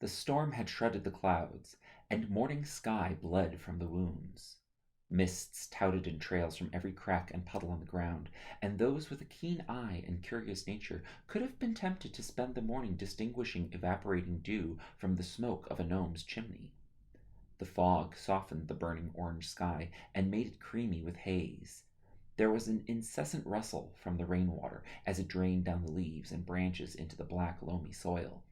The storm had shredded the clouds, and morning sky bled from the wounds. Mists touted in trails from every crack and puddle on the ground, and those with a keen eye and curious nature could have been tempted to spend the morning distinguishing evaporating dew from the smoke of a gnome's chimney. The fog softened the burning orange sky and made it creamy with haze. There was an incessant rustle from the rainwater as it drained down the leaves and branches into the black, loamy soil.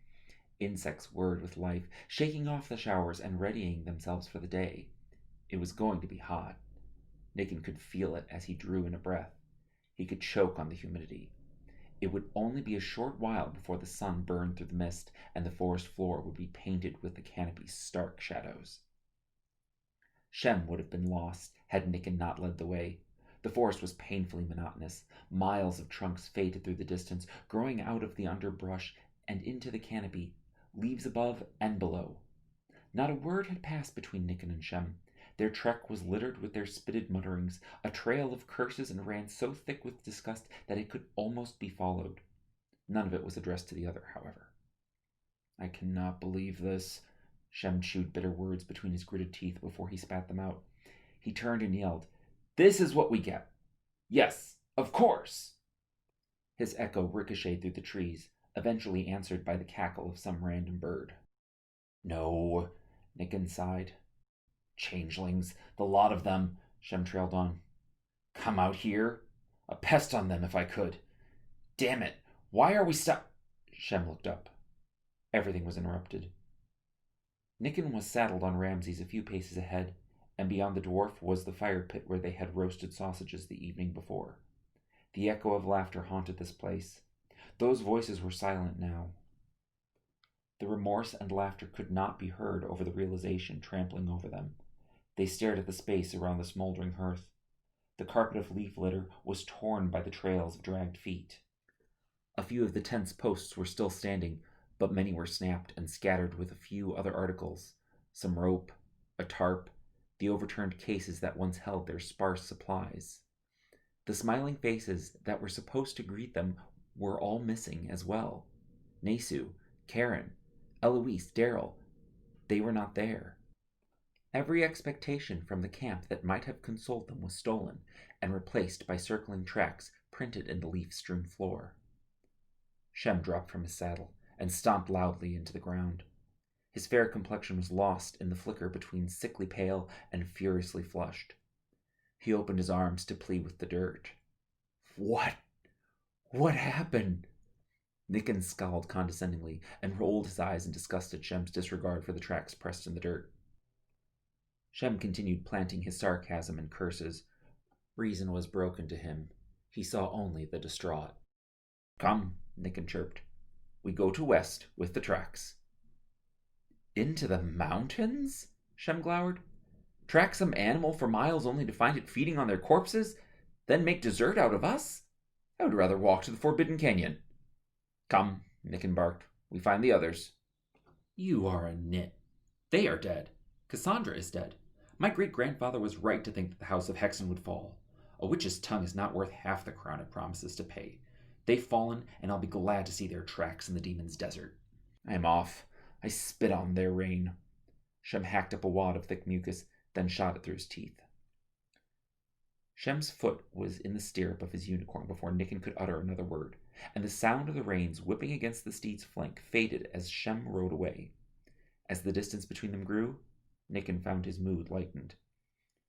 Insects whirred with life, shaking off the showers and readying themselves for the day. It was going to be hot. Nicken could feel it as he drew in a breath. He could choke on the humidity. It would only be a short while before the sun burned through the mist and the forest floor would be painted with the canopy's stark shadows. Shem would have been lost had Nicken not led the way. The forest was painfully monotonous. Miles of trunks faded through the distance, growing out of the underbrush and into the canopy, leaves above and below. Not a word had passed between Nicken and Shem. Their trek was littered with their spitted mutterings, a trail of curses and rants so thick with disgust that it could almost be followed. None of it was addressed to the other, however. I cannot believe this. Shem chewed bitter words between his gritted teeth before he spat them out. He turned and yelled, "This is what we get! Yes, of course!" His echo ricocheted through the trees, eventually answered by the cackle of some random bird. "No," Nicken sighed. "Changelings, the lot of them," Shem trailed on. "Come out here? A pest on them if I could. Damn it, why are we stuck?" Shem looked up. Everything was interrupted. Nicken was saddled on Ramses a few paces ahead, and beyond the dwarf was the fire pit where they had roasted sausages the evening before. The echo of laughter haunted this place. Those voices were silent now. The remorse and laughter could not be heard over the realization trampling over them. They stared at the space around the smoldering hearth. The carpet of leaf litter was torn by the trails of dragged feet. A few of the tent's posts were still standing, but many were snapped and scattered with a few other articles, some rope, a tarp, the overturned cases that once held their sparse supplies. The smiling faces that were supposed to greet them were all missing as well. Nasu, Karen, Eloise, Darrell, they were not there. Every expectation from the camp that might have consoled them was stolen and replaced by circling tracks printed in the leaf-strewn floor. Shem dropped from his saddle and stomped loudly into the ground. His fair complexion was lost in the flicker between sickly pale and furiously flushed. He opened his arms to plead with the dirt. What? What happened?" Nicken scowled condescendingly and rolled his eyes in disgust at Shem's disregard for the tracks pressed in the dirt. Shem continued planting his sarcasm and curses. Reason was broken to him. He saw only the distraught. "Come," Nicken chirped. "We go to west with the tracks." "Into the mountains?" Shem glowered. "Track some animal for miles only to find it feeding on their corpses, then make dessert out of us? I would rather walk to the Forbidden Canyon." "Come," Nicken barked. "We find the others." "You are a nit. They are dead. Cassandra is dead. My great-grandfather was right to think that the house of Hexen would fall. A witch's tongue is not worth half the crown it promises to pay. They've fallen, and I'll be glad to see their tracks in the demon's desert. I am off. I spit on their rain." Shem hacked up a wad of thick mucus, then shot it through his teeth. Shem's foot was in the stirrup of his unicorn before Nicken could utter another word, and the sound of the reins whipping against the steed's flank faded as Shem rode away. As the distance between them grew, Nicken found his mood lightened.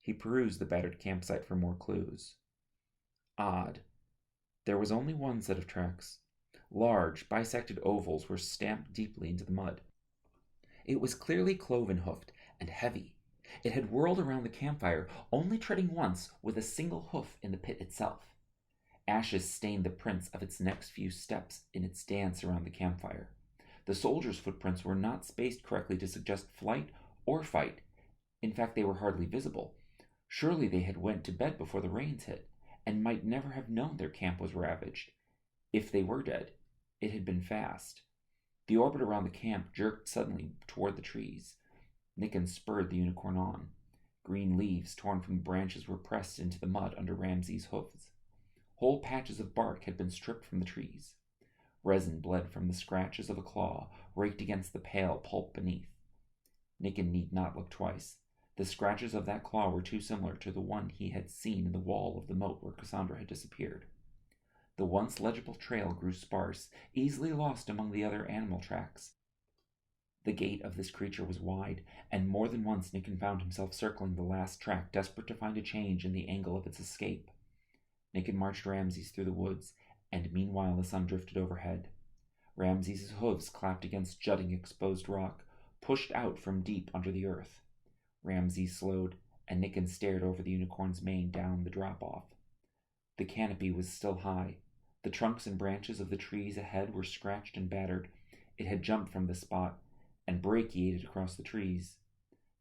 He perused the battered campsite for more clues. Odd. There was only one set of tracks. Large, bisected ovals were stamped deeply into the mud. It was clearly cloven-hoofed and heavy. It had whirled around the campfire, only treading once with a single hoof in the pit itself. Ashes stained the prints of its next few steps in its dance around the campfire. The soldiers' footprints were not spaced correctly to suggest flight or fight. In fact, they were hardly visible. Surely they had went to bed before the rains hit, and might never have known their camp was ravaged. If they were dead, it had been fast. The orbit around the camp jerked suddenly toward the trees. Nicken spurred the unicorn on. Green leaves torn from the branches were pressed into the mud under Ramses' hoofs. Whole patches of bark had been stripped from the trees. Resin bled from the scratches of a claw raked against the pale pulp beneath. Nickon need not look twice. The scratches of that claw were too similar to the one he had seen in the wall of the moat where Cassandra had disappeared. The once legible trail grew sparse, easily lost among the other animal tracks. The gait of this creature was wide, and more than once Nickon found himself circling the last track, desperate to find a change in the angle of its escape. Nickon marched Ramses through the woods, and meanwhile the sun drifted overhead. Ramses' hooves clapped against jutting exposed rock, pushed out from deep under the earth. Ramses slowed, and Nickon stared over the unicorn's mane down the drop-off. The canopy was still high. The trunks and branches of the trees ahead were scratched and battered. It had jumped from the spot and brachiated across the trees.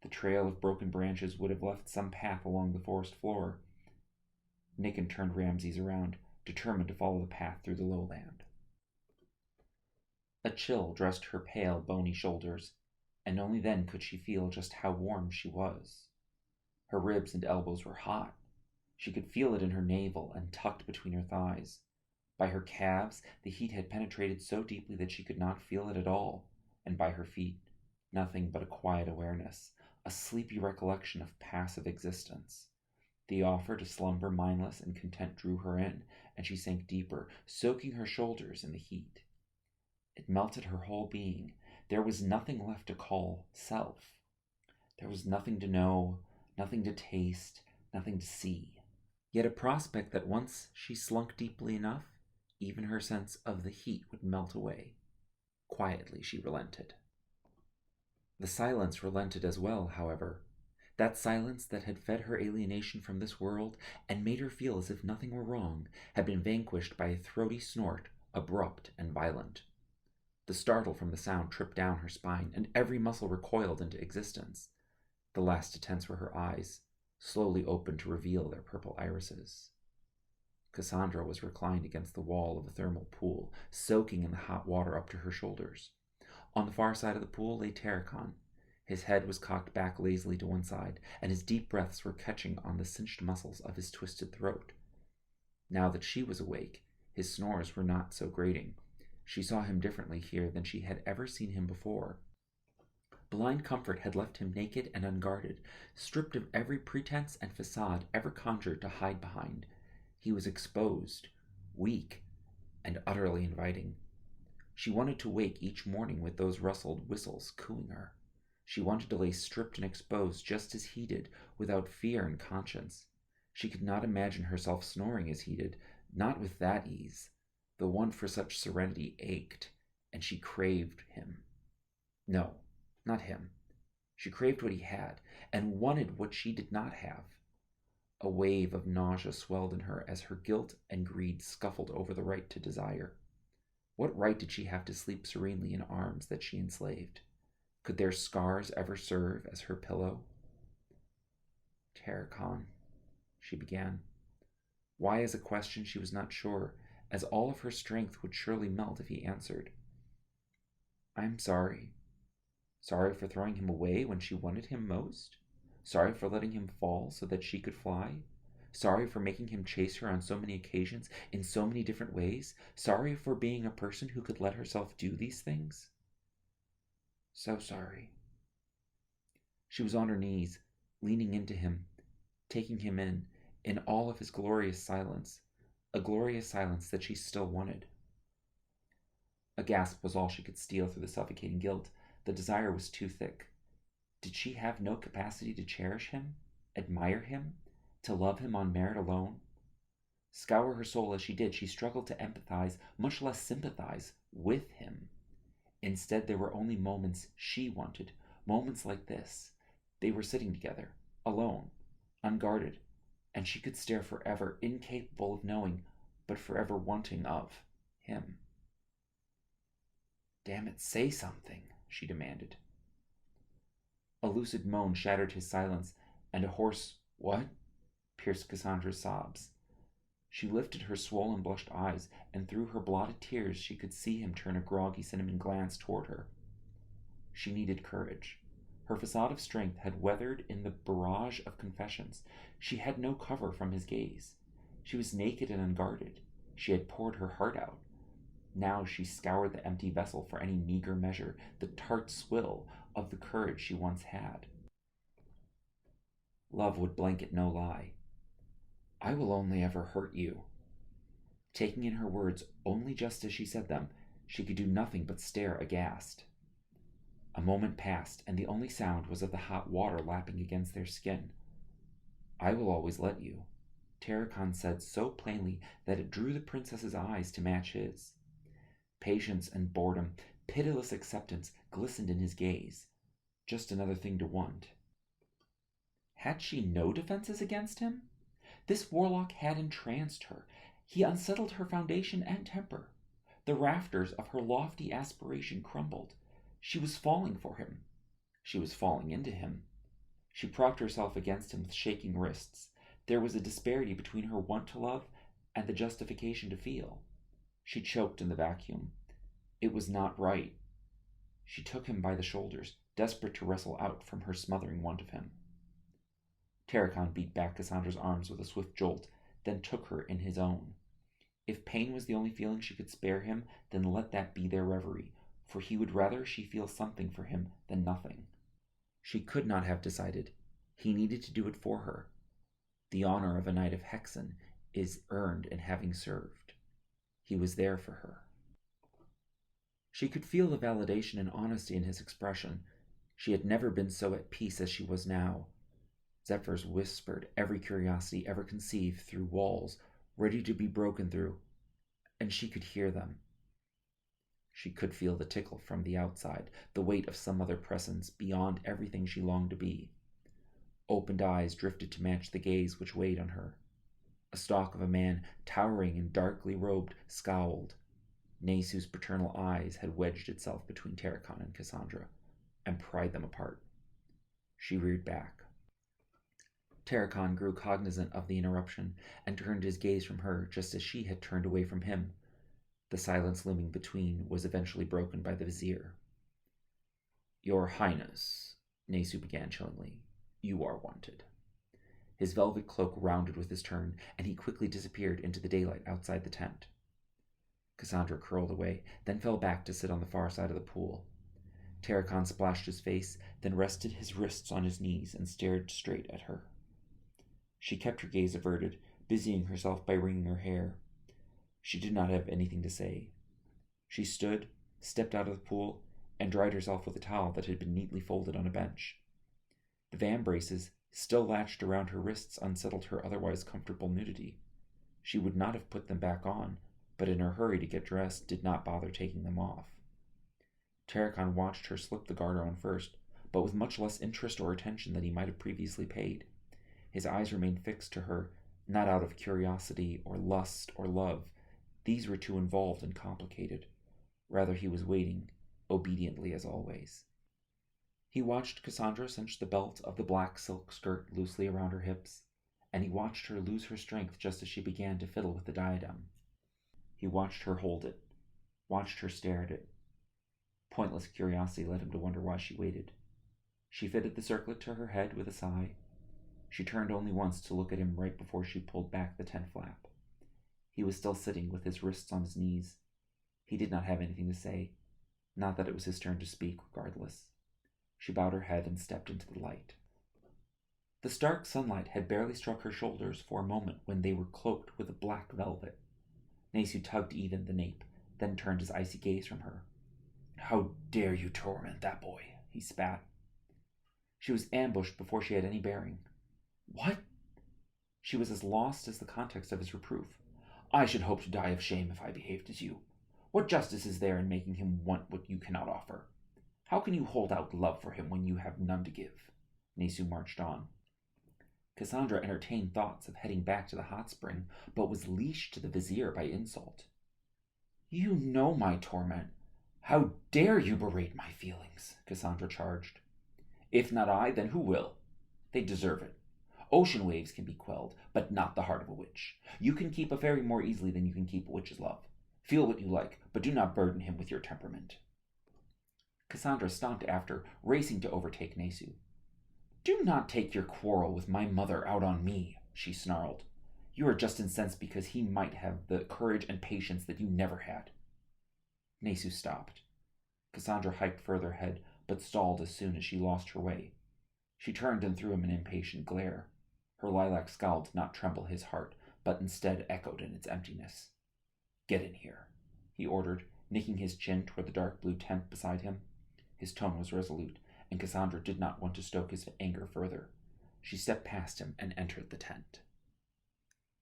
The trail of broken branches would have left some path along the forest floor. Nickon turned Ramses around, determined to follow the path through the lowland. A chill dressed her pale, bony shoulders, and only then could she feel just how warm she was. Her ribs and elbows were hot. She could feel it in her navel and tucked between her thighs. By her calves, the heat had penetrated so deeply that she could not feel it at all, and by her feet, nothing but a quiet awareness, a sleepy recollection of passive existence. The offer to slumber mindless and content drew her in, and she sank deeper, soaking her shoulders in the heat. It melted her whole being. There was nothing left to call self. There was nothing to know, nothing to taste, nothing to see. Yet a prospect that once she slunk deeply enough, even her sense of the heat would melt away. Quietly she relented. The silence relented as well, however. That silence that had fed her alienation from this world and made her feel as if nothing were wrong had been vanquished by a throaty snort, abrupt and violent. The startle from the sound tripped down her spine, and every muscle recoiled into existence. The last to tense were her eyes, slowly opened to reveal their purple irises. Cassandra was reclined against the wall of the thermal pool, soaking in the hot water up to her shoulders. On the far side of the pool lay Tarkon. His head was cocked back lazily to one side, and his deep breaths were catching on the cinched muscles of his twisted throat. Now that she was awake, his snores were not so grating. She saw him differently here than she had ever seen him before. Blind comfort had left him naked and unguarded, stripped of every pretense and facade ever conjured to hide behind. He was exposed, weak, and utterly inviting. She wanted to wake each morning with those rustled whistles cooing her. She wanted to lay stripped and exposed just as he did, without fear and conscience. She could not imagine herself snoring as he did, not with that ease. The want for such serenity ached, and she craved him. No, not him. She craved what he had, and wanted what she did not have. A wave of nausea swelled in her as her guilt and greed scuffled over the right to desire. What right did she have to sleep serenely in arms that she enslaved? Could their scars ever serve as her pillow? Tarkon, she began. Why is a question she was not sure, as all of her strength would surely melt if he answered. I'm sorry. Sorry for throwing him away when she wanted him most? Sorry for letting him fall so that she could fly? Sorry for making him chase her on so many occasions, in so many different ways? Sorry for being a person who could let herself do these things? So sorry. She was on her knees, leaning into him, taking him in all of his glorious silence, a glorious silence that she still wanted. A gasp was all she could steal through the suffocating guilt. The desire was too thick. Did she have no capacity to cherish him, admire him, to love him on merit alone? Scour her soul as she did, she struggled to empathize, much less sympathize, with him. Instead, there were only moments she wanted, moments like this. They were sitting together, alone, unguarded, and she could stare forever, incapable of knowing, but forever wanting of him. Damn it, say something, she demanded. A lucid moan shattered his silence, and a hoarse "What?" pierced Cassandra's sobs. She lifted her swollen, blushed eyes, and through her blotted tears she could see him turn a groggy cinnamon glance toward her. She needed courage. Her facade of strength had weathered in the barrage of confessions. She had no cover from his gaze. She was naked and unguarded. She had poured her heart out. Now she scoured the empty vessel for any meager measure, the tart swill of the courage she once had. Love would blanket no lie. I will only ever hurt you. Taking in her words only just as she said them, she could do nothing but stare aghast. A moment passed, and the only sound was of the hot water lapping against their skin. I will always let you, Tarakan said so plainly that it drew the princess's eyes to match his. Patience and boredom, pitiless acceptance glistened in his gaze. Just another thing to want. Had she no defenses against him? This warlock had entranced her. He unsettled her foundation and temper. The rafters of her lofty aspiration crumbled. She was falling for him. She was falling into him. She propped herself against him with shaking wrists. There was a disparity between her want to love and the justification to feel. She choked in the vacuum. It was not right. She took him by the shoulders, desperate to wrestle out from her smothering want of him. Tarakan beat back Cassandra's arms with a swift jolt, then took her in his own. If pain was the only feeling she could spare him, then let that be their reverie, for he would rather she feel something for him than nothing. She could not have decided. He needed to do it for her. The honor of a knight of Hexen is earned in having served. He was there for her. She could feel the validation and honesty in his expression. She had never been so at peace as she was now. Zephyrs whispered every curiosity ever conceived through walls, ready to be broken through, and she could hear them. She could feel the tickle from the outside, the weight of some other presence beyond everything she longed to be. Opened eyes drifted to match the gaze which weighed on her. A stalk of a man, towering and darkly robed, scowled. Nesu's paternal eyes had wedged itself between Tarakan and Cassandra, and pried them apart. She reared back. Tarakan grew cognizant of the interruption, and turned his gaze from her just as she had turned away from him. The silence looming between was eventually broken by the vizier. Your Highness, Nesu began chillingly, you are wanted. His velvet cloak rounded with his turn, and he quickly disappeared into the daylight outside the tent. Cassandra curled away, then fell back to sit on the far side of the pool. Tarakan splashed his face, then rested his wrists on his knees and stared straight at her. She kept her gaze averted, busying herself by wringing her hair. She did not have anything to say. She stood, stepped out of the pool, and dried herself with a towel that had been neatly folded on a bench. The vambraces, still latched around her wrists, unsettled her otherwise comfortable nudity. She would not have put them back on, but in her hurry to get dressed did not bother taking them off. Tarakan watched her slip the garter on first, but with much less interest or attention than he might have previously paid. His eyes remained fixed to her, not out of curiosity or lust or love. These were too involved and complicated. Rather, he was waiting, obediently as always. He watched Cassandra cinch the belt of the black silk skirt loosely around her hips, and he watched her lose her strength just as she began to fiddle with the diadem. He watched her hold it, watched her stare at it. Pointless curiosity led him to wonder why she waited. She fitted the circlet to her head with a sigh. She turned only once to look at him right before she pulled back the tent flap. He was still sitting with his wrists on his knees. He did not have anything to say, not that it was his turn to speak, regardless. She bowed her head and stepped into the light. The stark sunlight had barely struck her shoulders for a moment when they were cloaked with black velvet. Nesu tugged even the nape, then turned his icy gaze from her. How dare you torment that boy? He spat. She was ambushed before she had any bearing. What? She was as lost as the context of his reproof. I should hope to die of shame if I behaved as you. What justice is there in making him want what you cannot offer? How can you hold out love for him when you have none to give? Nesu marched on. Cassandra entertained thoughts of heading back to the hot spring, but was leashed to the vizier by insult. You know my torment. How dare you berate my feelings? Cassandra charged. If not I, then who will? They deserve it. Ocean waves can be quelled, but not the heart of a witch. You can keep a fairy more easily than you can keep a witch's love. Feel what you like, but do not burden him with your temperament. Cassandra stomped after, racing to overtake Nesu. Do not take your quarrel with my mother out on me, she snarled. You are just incensed because he might have the courage and patience that you never had. Nesu stopped. Cassandra hiked further ahead, but stalled as soon as she lost her way. She turned and threw him an impatient glare. Her lilac scowl did not tremble his heart, but instead echoed in its emptiness. "Get in here," he ordered, nicking his chin toward the dark blue tent beside him. His tone was resolute, and Cassandra did not want to stoke his anger further. She stepped past him and entered the tent.